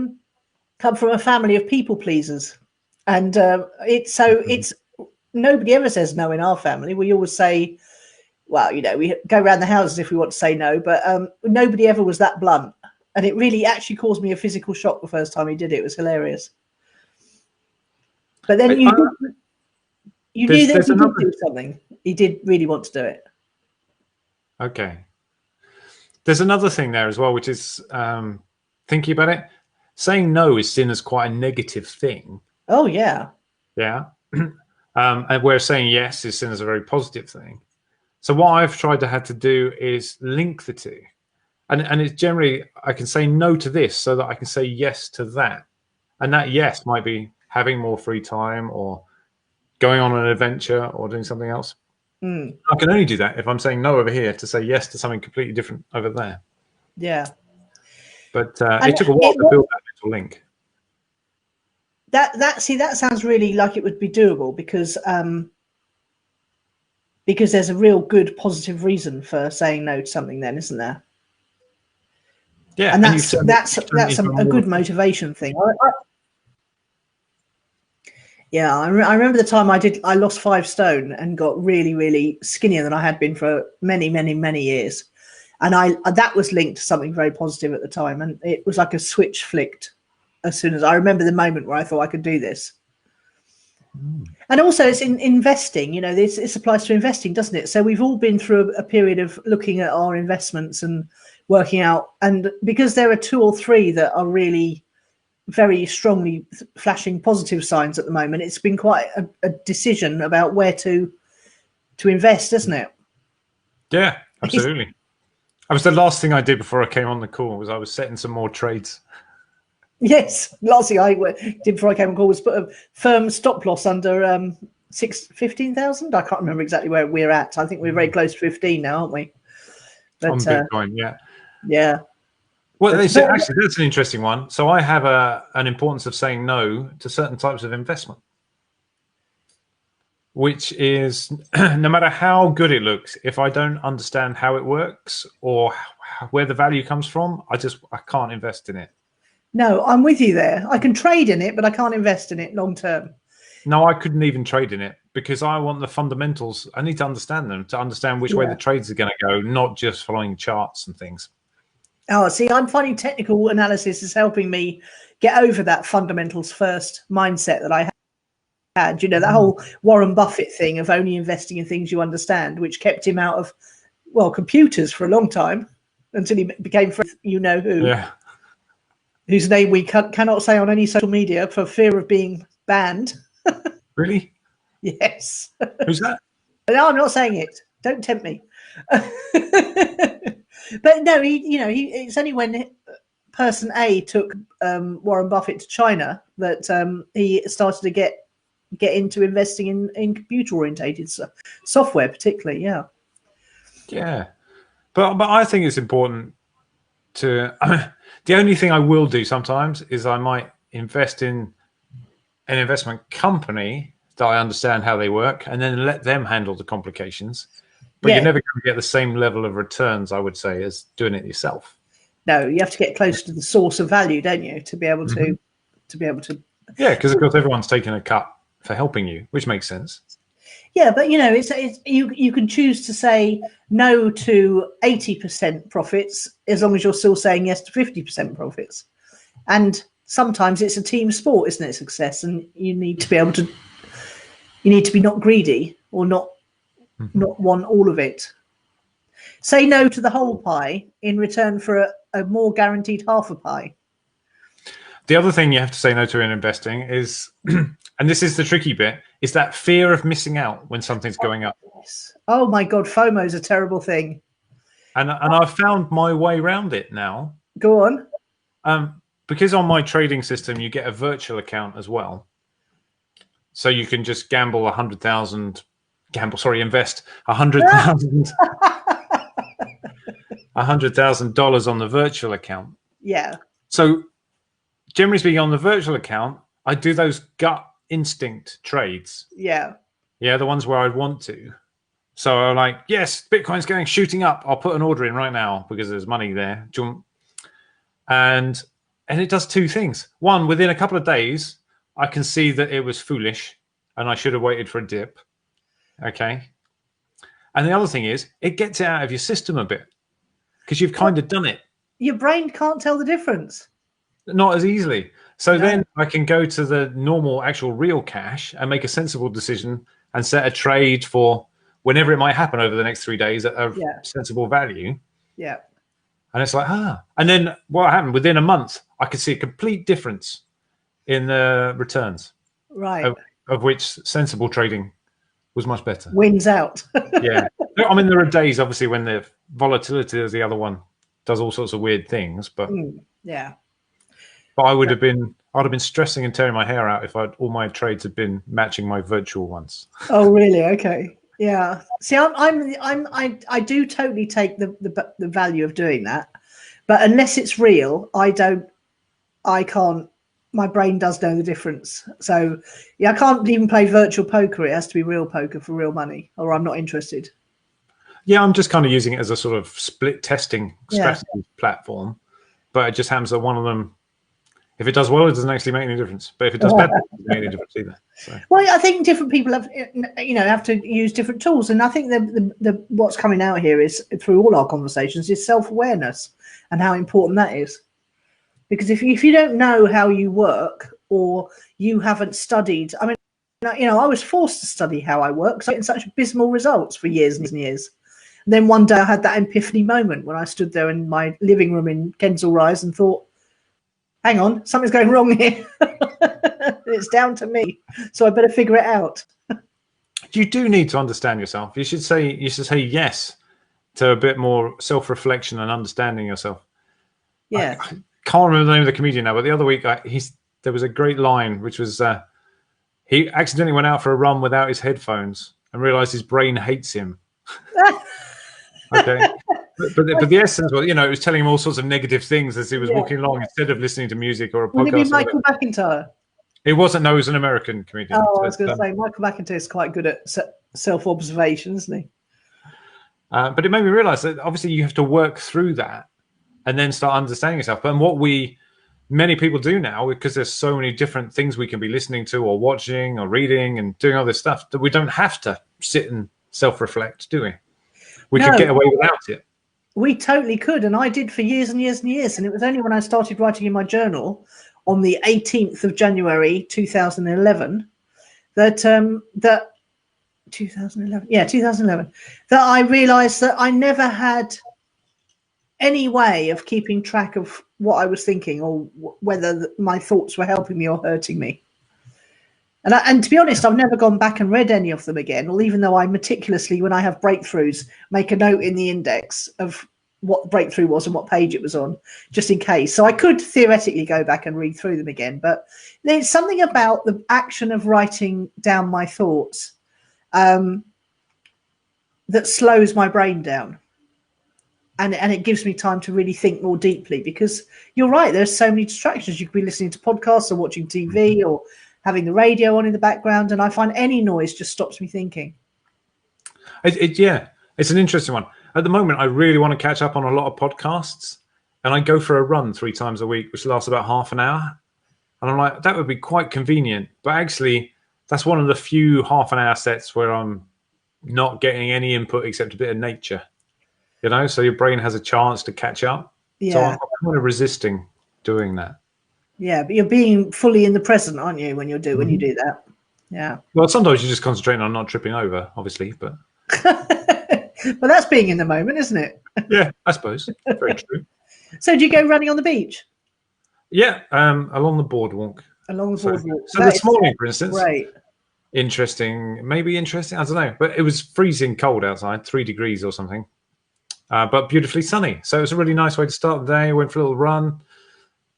come from a family of people pleasers. And it's nobody ever says no in our family. We always say, well, we go around the houses if we want to say no, but nobody ever was that blunt. And it really actually caused me a physical shock the first time he did it. It was hilarious. But then you knew that he did do something. He did really want to do it. Okay. There's another thing there as well, which is thinking about it. Saying no is seen as quite a negative thing. Oh, yeah. Yeah. And where saying yes is seen as a very positive thing. So what I've tried to have to do is link the two. And it's generally, I can say no to this so that I can say yes to that. And that yes might be having more free time or going on an adventure or doing something else. I can only do that if I'm saying no over here to say yes to something completely different over there. Yeah. But it took a while to build that mental link. That sounds really like it would be doable because there's a real good positive reason for saying no to something then, isn't there? Yeah. And that's a good motivation thing. Yeah, I remember the time I lost 5 stone and got really, really skinnier than I had been for many, many, many years. And that was linked to something very positive at the time. And it was like a switch flicked as soon as I remember the moment where I thought I could do this. And also it's in investing, you know, this applies to investing, doesn't it? So we've all been through a period of looking at our investments and working out. And because there are 2 or 3 that are really very strongly flashing positive signs at the moment, it's been quite a decision about where to invest, isn't it? Yeah, absolutely. That was the last thing I did before I came on the call, was I was setting some more trades. Yes, last thing I did before I came on call was put a firm stop loss under 15,000. I can't remember exactly where we're at. I think we're very close to 15 now, aren't we? But, on Bitcoin, yeah. Yeah. Well, actually, that's an interesting one. So I have an importance of saying no to certain types of investment, which is no matter how good it looks, if I don't understand how it works or where the value comes from, I can't invest in it. No, I'm with you there. I can trade in it, but I can't invest in it long term. No, I couldn't even trade in it because I want the fundamentals. I need to understand them to understand which way the trades are going to go, not just following charts and things. Oh, see, I'm finding technical analysis is helping me get over that fundamentals first mindset that I had. You know, that whole Warren Buffett thing of only investing in things you understand, which kept him out of, well, computers for a long time until he became friends, you know who, whose name we cannot say on any social media for fear of being banned. Really? Yes. Who's that? No, I'm not saying it. Don't tempt me. But no, it's only when person A took Warren Buffett to China that he started to get into investing in computer orientated software, particularly. Yeah, but I think it's important to. The only thing I will do sometimes is I might invest in an investment company that I understand how they work, and then let them handle the complications. But you're never going to get the same level of returns, I would say, as doing it yourself. No, you have to get close to the source of value, don't you, to be able to Yeah, because of course everyone's taking a cut for helping you, which makes sense. Yeah, but it's you can choose to say no to 80% profits as long as you're still saying yes to 50% profits. And sometimes it's a team sport, isn't it? Success, and you need to be able to. You need to be not greedy or not want all of it. Say no to the whole pie in return for a more guaranteed half a pie. The other thing you have to say no to in investing is, and this is the tricky bit, is that fear of missing out when something's going up. Oh my God, FOMO is a terrible thing. And I've found my way around it now. Go on. Because on my trading system, you get a virtual account as well. So you can just gamble invest 100,000 $100,000 on the virtual account. Yeah. So generally speaking, on the virtual account, I do those gut instinct trades. Yeah. Yeah, the ones where I'd want to. So I'm like, yes, Bitcoin's shooting up. I'll put an order in right now because there's money there. And it does 2 things. One, within a couple of days, I can see that it was foolish and I should have waited for a dip. Okay. And the other thing is, it gets it out of your system a bit because you've kind of done it. Your brain can't tell the difference. Not as easily. So then I can go to the normal, actual real cash and make a sensible decision and set a trade for whenever it might happen over the next 3 days at a sensible value. Yeah. And it's like, And then what happened? Within a month, I could see a complete difference in the returns. Right. Of which sensible trading was much better. Wins out. Yeah. I mean, there are days, obviously, when the volatility as the other one does all sorts of weird things. But yeah. But I'd have been stressing and tearing my hair out if all my trades had been matching my virtual ones. Oh, really? Okay. Yeah. See, I do totally take the value of doing that, but unless it's real, I can't. My brain does know the difference. So yeah, I can't even play virtual poker. It has to be real poker for real money, or I'm not interested. Yeah, I'm just kind of using it as a sort of split testing strategy platform, but it just happens that one of them. If it does well, it doesn't actually make any difference. But if it does bad, it doesn't make any difference either. So. Well, I think different people have to use different tools, and I think the what's coming out here is through all our conversations is self-awareness and how important that is. Because if you don't know how you work, or you haven't studied, I mean, I was forced to study how I work because I get such abysmal results for years and years. And then one day I had that epiphany moment when I stood there in my living room in Kensal Rise and thought, hang on, something's going wrong here. It's down to me, so I better figure it out. You do need to understand yourself. You should say yes to a bit more self-reflection and understanding yourself. Yeah. I can't remember the name of the comedian now, but the other week there was a great line, which was he accidentally went out for a run without his headphones and realized his brain hates him. Okay. But the essence was, it was telling him all sorts of negative things as he was walking along instead of listening to music or a podcast. Would it be Michael McIntyre? It wasn't. No, it was an American comedian. Oh, I was going to say, Michael McIntyre is quite good at self-observation, isn't he? But it made me realize that obviously you have to work through that and then start understanding yourself. And what many people do now, because there's so many different things we can be listening to or watching or reading and doing all this stuff, that we don't have to sit and self-reflect, do we? We could get away without it. We totally could, and I did for years and years and years. And it was only when I started writing in my journal on the 18th of January 2011 that 2011 that I realised that I never had any way of keeping track of what I was thinking or whether my thoughts were helping me or hurting me. And to be honest, I've never gone back and read any of them again, or even though I meticulously, when I have breakthroughs, make a note in the index of what the breakthrough was and what page it was on, just in case. So I could theoretically go back and read through them again. But there's something about the action of writing down my thoughts that slows my brain down. And it gives me time to really think more deeply, because you're right, there's so many distractions. You could be listening to podcasts or watching TV or having the radio on in the background, and I find any noise just stops me thinking. It's an interesting one. At the moment, I really want to catch up on a lot of podcasts, and I go for a run 3 times a week, which lasts about half an hour. And I'm like, that would be quite convenient. But actually, that's one of the few half-an-hour sets where I'm not getting any input except a bit of nature. So your brain has a chance to catch up. Yeah. So I'm kind of resisting doing that. Yeah, but you're being fully in the present, aren't you, when you do that? Yeah. Well, sometimes you're just concentrating on not tripping over, obviously, but but that's being in the moment, isn't it? Yeah, I suppose. Very true. So do you go running on the beach? Yeah, along the boardwalk. Along the boardwalk. So this morning, for instance, right. Maybe interesting, I don't know. But it was freezing cold outside, 3 degrees or something. But beautifully sunny. So it was a really nice way to start the day. I went for a little run.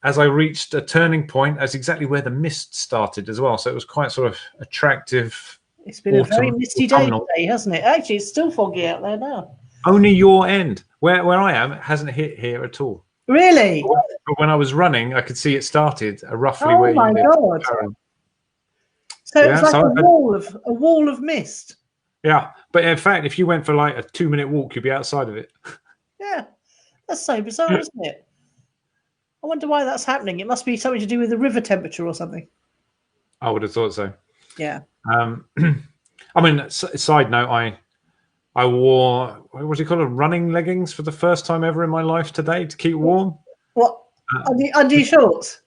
As I reached a turning point, that's exactly where the mist started as well. So it was quite sort of attractive. It's been a very misty day today, hasn't it? Actually, it's still foggy out there now. Only your end. Where I am, it hasn't hit here at all. Really? But when I was running, I could see it started roughly where you live. Oh my God. So it was like a wall of mist. Yeah, but in fact, if you went for like a 2-minute walk, you'd be outside of it. Yeah, that's so bizarre, isn't it? I wonder why that's happening. It must be something to do with the river temperature or something. I would have thought so. Yeah. I mean, side note, I wore, what do you call it, running leggings for the first time ever in my life today to keep warm. What? Under your shorts?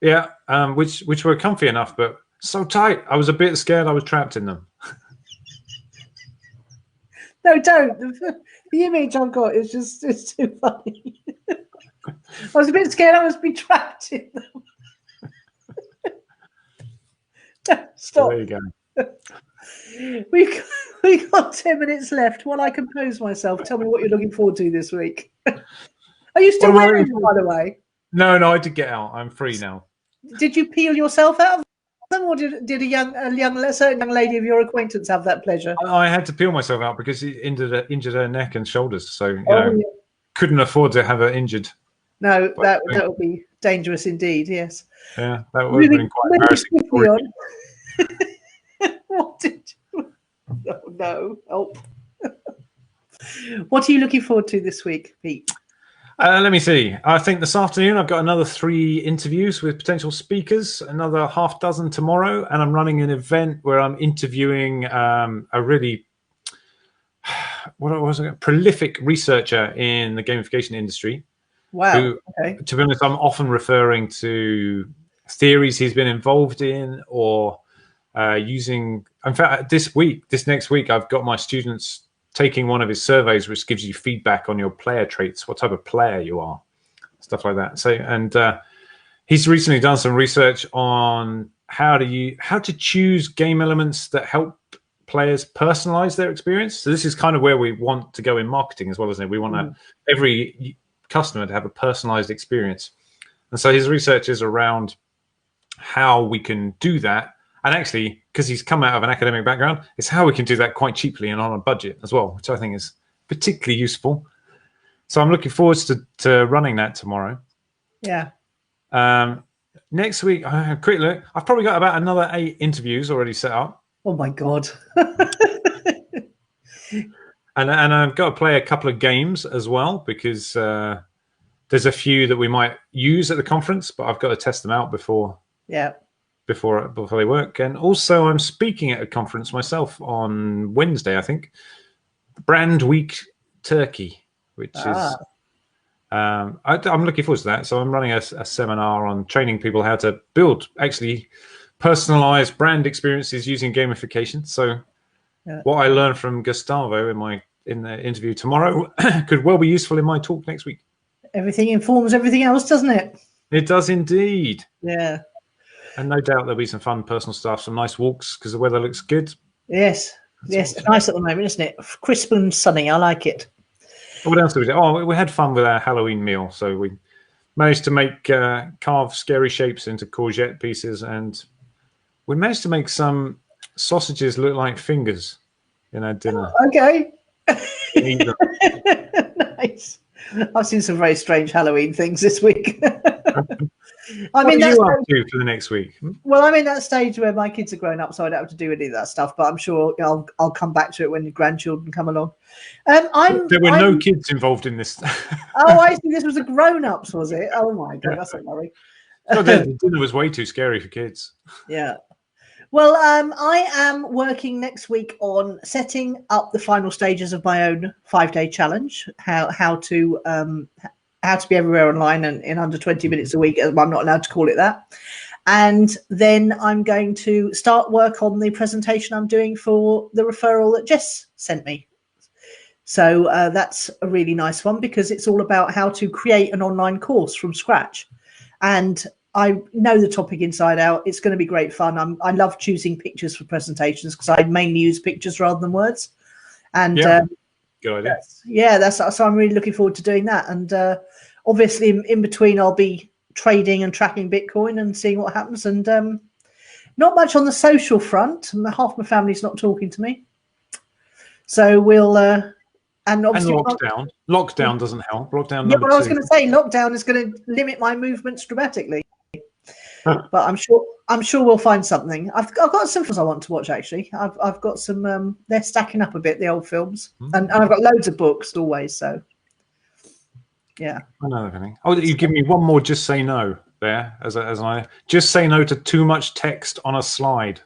Yeah, which were comfy enough, but so tight. I was a bit scared I was trapped in them. No, don't. The image I've got is it's too funny. I was a bit scared I was be trapped in them. Stop. There you go. We've got 10 minutes left while I compose myself. Tell me what you're looking forward to this week. Are you still wearing them, by the way? No, I did get out. I'm free now. Did you peel yourself out of them, or did a certain young lady of your acquaintance have that pleasure? I had to peel myself out because it injured her neck and shoulders, so couldn't afford to have her injured. No, that would be dangerous indeed. Yes. Yeah, that would have been quite embarrassing. What did you? Oh, no. Oh. What are you looking forward to this week, Pete? Let me see. I think this afternoon I've got another 3 interviews with potential speakers, another half dozen tomorrow, and I'm running an event where I'm interviewing a really prolific researcher in the gamification industry. Wow. Who, okay. To be honest, I'm often referring to theories he's been involved in or using. In fact, this next week, I've got my students taking one of his surveys, which gives you feedback on your player traits, what type of player you are, stuff like that. So, and he's recently done some research on how to choose game elements that help players personalize their experience. So this is kind of where we want to go in marketing as well, isn't it? We want every customer to have a personalized experience. And so his research is around how we can do that. And actually, because he's come out of an academic background, it's how we can do that quite cheaply and on a budget as well, which I think is particularly useful. So I'm looking forward to running that tomorrow. Yeah. Next week, quick look, I've probably got about another 8 interviews already set up. Oh my God. And I've got to play a couple of games as well, because there's a few that we might use at the conference, but I've got to test them out before they work. And also I'm speaking at a conference myself on Wednesday, I think, Brand Week Turkey, which is I'm looking forward to that. So I'm running a seminar on training people how to build actually personalized brand experiences using gamification. So what I learned from Gustavo in the interview tomorrow could well be useful in my talk next week. Everything informs everything else, doesn't it? It does indeed. Yeah. And no doubt there'll be some fun personal stuff, some nice walks because the weather looks good. Yes. Yes. It's nice at the moment, isn't it? Crisp and sunny. I like it. What else did we do? Oh, we had fun with our Halloween meal. So we managed to carve scary shapes into courgette pieces, and we managed to make some sausages look like fingers in our dinner. Okay. Nice. I've seen some very strange Halloween things this week. What are you up to for the next week? Well, I'm in that stage where my kids are grown up, so I don't have to do any of that stuff. But I'm sure I'll come back to it when your grandchildren come along. There were no kids involved in this. Oh, I see. This was the grown-ups, was it? Oh my God, that's a worry. No, the dinner was way too scary for kids. Yeah. Well, I am working next week on setting up the final stages of my own 5-day challenge. How to be everywhere online and in under 20 minutes a week. I'm not allowed to call it that. And then I'm going to start work on the presentation I'm doing for the referral that Jess sent me. So that's a really nice one because it's all about how to create an online course from scratch. And I know the topic inside out. It's going to be great fun. I love choosing pictures for presentations because I mainly use pictures rather than words. And good idea. So I'm really looking forward to doing that. And obviously in between, I'll be trading and tracking Bitcoin and seeing what happens. And not much on the social front. Half my family's not talking to me. So we'll and obviously lockdown doesn't help. Lockdown. Yeah, but I was going to say lockdown is going to limit my movements dramatically. But I'm sure we'll find something. I've got some films I want to watch actually. I've got some. They're stacking up a bit, the old films, and I've got loads of books always. So yeah. I know everything. Oh, you give me one more. Just say no there, as I just say no to too much text on a slide.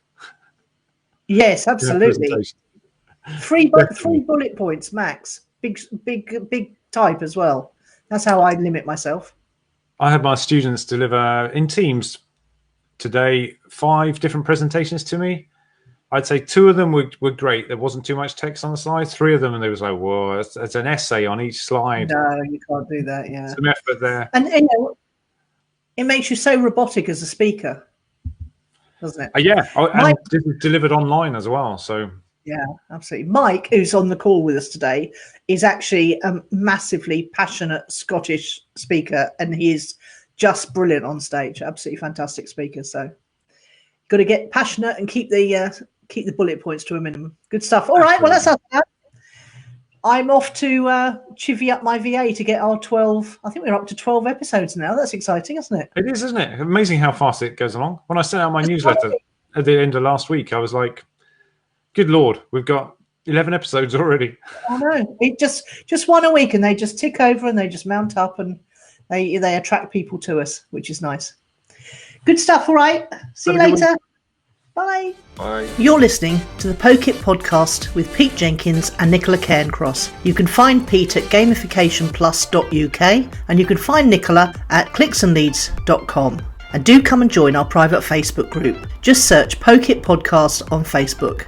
Yes, absolutely. Three bullet points max. Big type as well. That's how I limit myself. I had my students deliver in Teams today 5 different presentations to me. I'd say 2 of them were great. There wasn't too much text on the slide. 3 of them, and they was like, whoa, it's an essay on each slide. No, you can't do that. Yeah, some effort there. And it makes you so robotic as a speaker, doesn't it? And delivered online as well. So yeah, absolutely. Mike, who's on the call with us today, is actually a massively passionate Scottish speaker, and he is just brilliant on stage. Absolutely fantastic speaker. So, got to get passionate and keep the bullet points to a minimum. Good stuff. All right, well that's us. I'm off to chivvy up my VA to get our 12. I think we're up to 12 episodes now. That's exciting, isn't it? It is, isn't it? Amazing how fast it goes along. When I sent out my newsletter at the end of last week, I was like, good Lord, we've got 11 episodes already. I know. It just one a week, and they just tick over and they just mount up, and they attract people to us, which is nice. Good stuff. All right. See you later. Bye. Bye. You're listening to the PokeIt podcast with Pete Jenkins and Nicola Cairncross. You can find Pete at gamificationplus.uk, and you can find Nicola at clicksandleads.com. And do come and join our private Facebook group. Just search PokeIt Podcast on Facebook.